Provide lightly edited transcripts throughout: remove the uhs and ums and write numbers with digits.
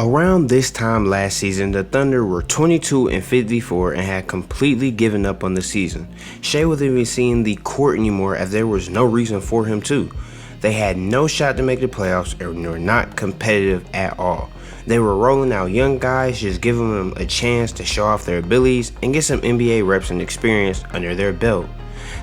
Around this time last season, the Thunder were 22-54 and had completely given up on the season. Shai wasn't even seeing the court anymore as there was no reason for him to. They had no shot to make the playoffs and were not competitive at all. They were rolling out young guys, just giving them a chance to show off their abilities and get some NBA reps and experience under their belt.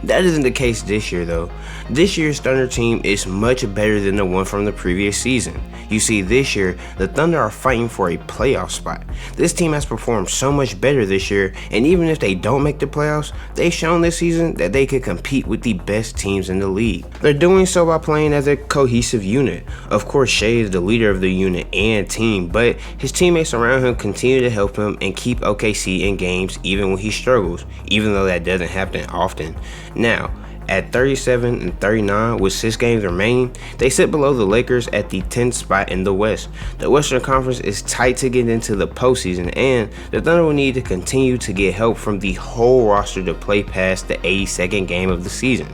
That isn't the case this year though. This year's Thunder team is much better than the one from the previous season. You see, this year, the Thunder are fighting for a playoff spot. This team has performed so much better this year, and even if they don't make the playoffs, they've shown this season that they could compete with the best teams in the league. They're doing so by playing as a cohesive unit. Of course, Shai is the leader of the unit and team, but his teammates around him continue to help him and keep OKC in games even when he struggles, even though that doesn't happen often. Now, at 37-39 with 6 games remaining, they sit below the Lakers at the 10th spot in the West. The Western Conference is tight to get into the postseason, and the Thunder will need to continue to get help from the whole roster to play past the 82nd game of the season.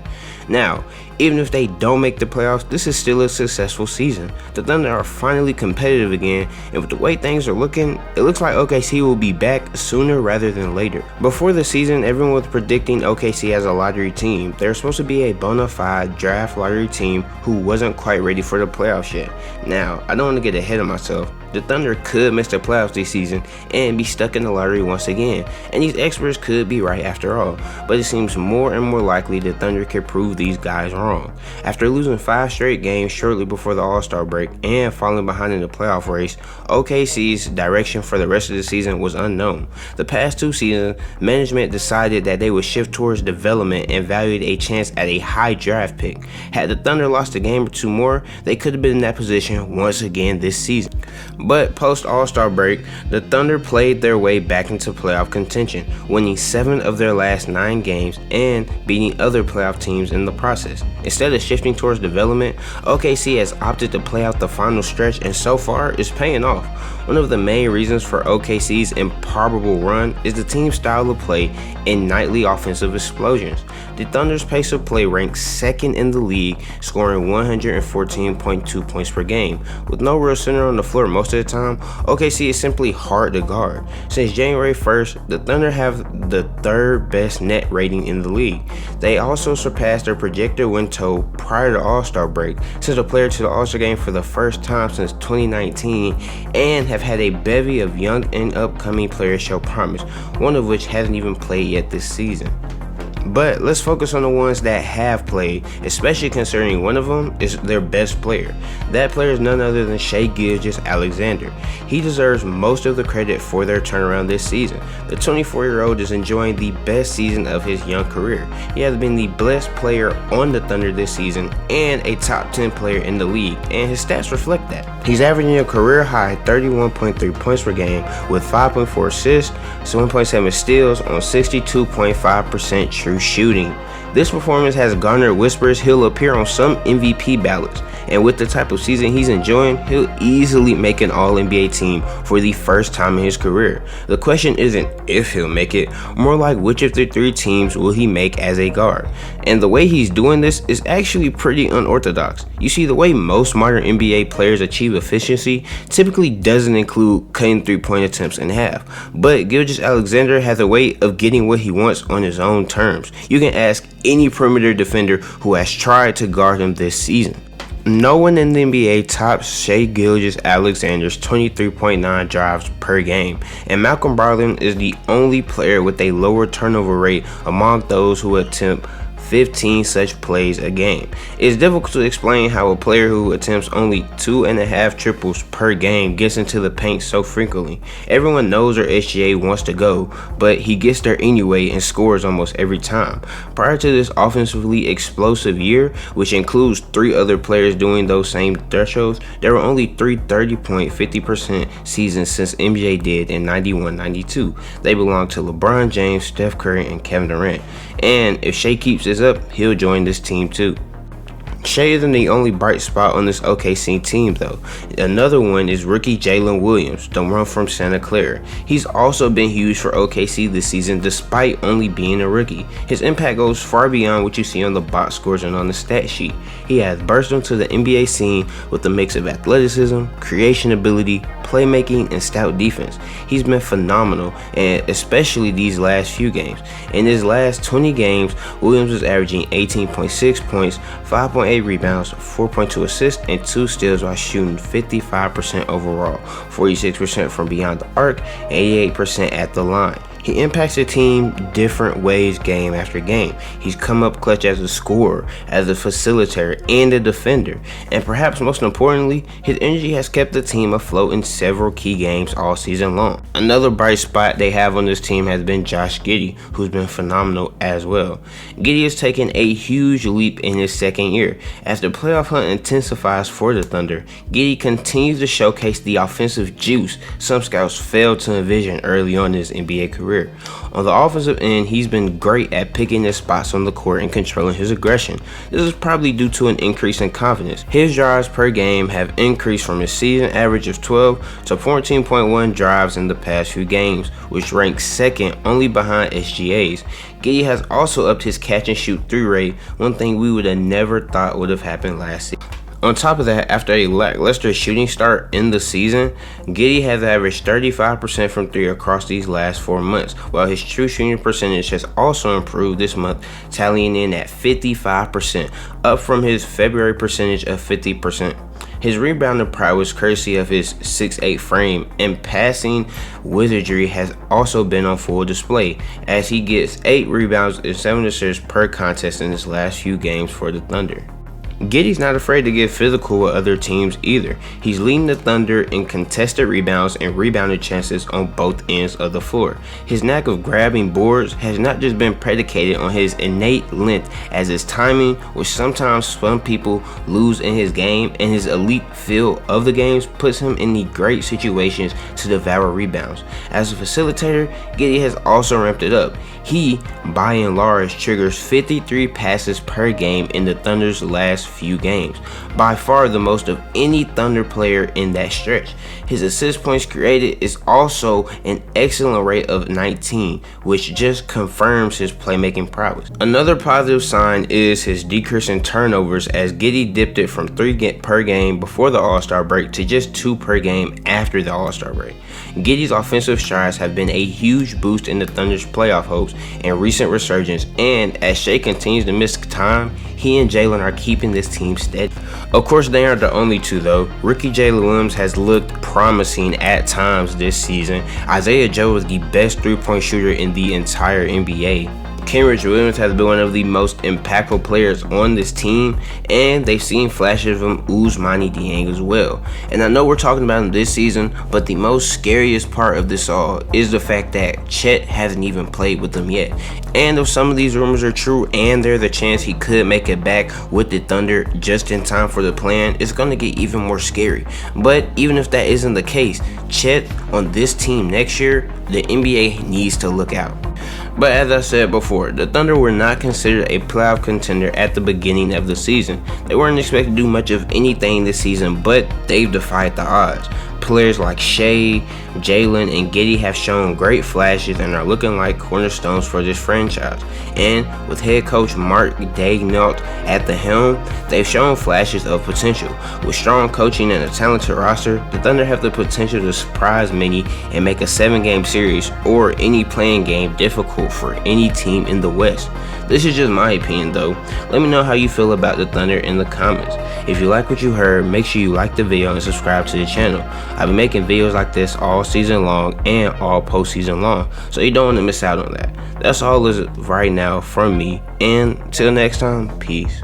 Now, even if they don't make the playoffs, this is still a successful season. The Thunder are finally competitive again, and with the way things are looking, it looks like OKC will be back sooner rather than later. Before the season, everyone was predicting OKC as a lottery team. They were supposed to be a bona fide draft lottery team who wasn't quite ready for the playoffs yet. Now, I don't want to get ahead of myself. The Thunder could miss the playoffs this season and be stuck in the lottery once again, and these experts could be right after all, but it seems more and more likely the Thunder could prove these guys wrong. After losing 5 straight games shortly before the All-Star break and falling behind in the playoff race, OKC's direction for the rest of the season was unknown. The past 2 seasons, management decided that they would shift towards development and valued a chance at a high draft pick. Had the Thunder lost a game or 2 more, they could have been in that position once again this season. But post All-Star break, the Thunder played their way back into playoff contention, winning 7 of their last 9 games and beating other playoff teams in the process. Instead of shifting towards development, OKC has opted to play out the final stretch, and so far it's paying off. One of the main reasons for OKC's improbable run is the team's style of play and nightly offensive explosions. The Thunder's pace of play ranks 2nd in the league, scoring 114.2 points per game. With no real center on the floor most of the time, OKC is simply hard to guard. Since January 1st, the Thunder have the 3rd best net rating in the league. They also surpassed their projected win total prior to All-Star break, sent a player to the All-Star game for the first time since 2019, and have had a bevy of young and upcoming players show promise, one of which hasn't even played yet this season. But let's focus on the ones that have played, especially considering one of them is their best player. That player is none other than Shai Gilgeous-Alexander. He deserves most of the credit for their turnaround this season. The 24-year-old is enjoying the best season of his young career. He has been the best player on the Thunder this season and a top 10 player in the league, and his stats reflect that. He's averaging a career high 31.3 points per game with 5.4 assists, 7.7 steals on 62.5% true shooting. This performance has garnered whispers he'll appear on some MVP ballots, and with the type of season he's enjoying, he'll easily make an All-NBA team for the first time in his career. The question isn't if he'll make it, more like which of the 3 teams will he make as a guard. And the way he's doing this is actually pretty unorthodox. You see, the way most modern NBA players achieve efficiency typically doesn't include cutting 3-point attempts in half, but Gilgeous-Alexander has a way of getting what he wants on his own terms. You can ask any perimeter defender who has tried to guard him this season. No one in the NBA tops Shai Gilgeous-Alexander's 23.9 drives per game, and Malcolm Brogdon is the only player with a lower turnover rate among those who attempt 15 such plays a game. It's difficult to explain how a player who attempts only 2.5 triples per game gets into the paint so frequently. Everyone knows where SGA wants to go, but he gets there anyway and scores almost every time. Prior to this offensively explosive year, which includes 3 other players doing those same thresholds, there were only 3 30.50% seasons since MJ did in 91-92. They belong to LeBron James, Steph Curry, and Kevin Durant. And if Shai keeps this up, he'll join this team too. Shai isn't the only bright spot on this OKC team though. Another one is rookie Jalen Williams, the one from Santa Clara. He's also been huge for OKC this season despite only being a rookie. His impact goes far beyond what you see on the box scores and on the stat sheet. He has burst onto the NBA scene with a mix of athleticism, creation ability, playmaking and stout defense. He's been phenomenal, and especially these last few games. In his last 20 games, Williams is averaging 18.6 points, 5.8 rebounds, 4.2 assists, and 2 steals while shooting 55% overall, 46% from beyond the arc, 88% at the line. He impacts the team different ways game after game. He's come up clutch as a scorer, as a facilitator, and a defender. And perhaps most importantly, his energy has kept the team afloat in several key games all season long. Another bright spot they have on this team has been Josh Giddey, who's been phenomenal as well. Giddey has taken a huge leap in his second year. As the playoff hunt intensifies for the Thunder, Giddey continues to showcase the offensive juice some scouts failed to envision early on in his NBA career. On the offensive end, he's been great at picking his spots on the court and controlling his aggression. This is probably due to an increase in confidence. His drives per game have increased from his season average of 12 to 14.1 drives in the past few games, which ranks second only behind SGA's. Giddey has also upped his catch and shoot 3 rate, one thing we would have never thought would have happened last season. On top of that, after a lackluster shooting start in the season, Giddey has averaged 35% from 3 across these last 4 months, while his true shooting percentage has also improved this month, tallying in at 55%, up from his February percentage of 50%. His rebounding prowess, courtesy of his 6'8" frame and passing wizardry, has also been on full display, as he gets 8 rebounds and 7 assists per contest in his last few games for the Thunder. Giddey's not afraid to get physical with other teams either. He's leading the Thunder in contested rebounds and rebounded chances on both ends of the floor. His knack of grabbing boards has not just been predicated on his innate length, as his timing, which sometimes some people lose in his game, and his elite feel of the games puts him in the great situations to devour rebounds. As a facilitator, Giddey has also ramped it up. He, by and large, triggers 53 passes per game in the Thunder's last few games, by far the most of any Thunder player in that stretch. His assist points created is also an excellent rate of 19, which just confirms his playmaking prowess. Another positive sign is his decrease in turnovers, as Giddey dipped it from 3 per game before the All-Star break to just 2 per game after the All-Star break. Giddey's offensive strides have been a huge boost in the Thunder's playoff hopes and recent resurgence, and as Shai continues to miss time, he and Jalen are keeping this team steady. Of course, they aren't the only two though. Rookie Jalen Williams has looked promising at times this season. Isaiah Joe is the best 3-point shooter in the entire NBA. Kenrich Williams has been one of the most impactful players on this team, and they've seen flashes from Ousmane Dieng as well. And I know we're talking about him this season, but the most scariest part of this all is the fact that Chet hasn't even played with them yet. And if some of these rumors are true and there's a chance he could make it back with the Thunder just in time for the plan, it's going to get even more scary. But even if that isn't the case, Chet on this team next year, the NBA needs to look out. But as I said before, the Thunder were not considered a playoff contender at the beginning of the season. They weren't expected to do much of anything this season, but they've defied the odds. Players like Shai, Jalen, and Giddey have shown great flashes and are looking like cornerstones for this franchise. And with head coach Mark Daigneault at the helm, they've shown flashes of potential. With strong coaching and a talented roster, the Thunder have the potential to surprise many and make a 7-game series or any playing game difficult for any team in the West. This is just my opinion though. Let me know how you feel about the Thunder in the comments. If you like what you heard, make sure you like the video and subscribe to the channel. I've been making videos like this all season long and all postseason long, so you don't want to miss out on that. That's all right now from me, and till next time, peace.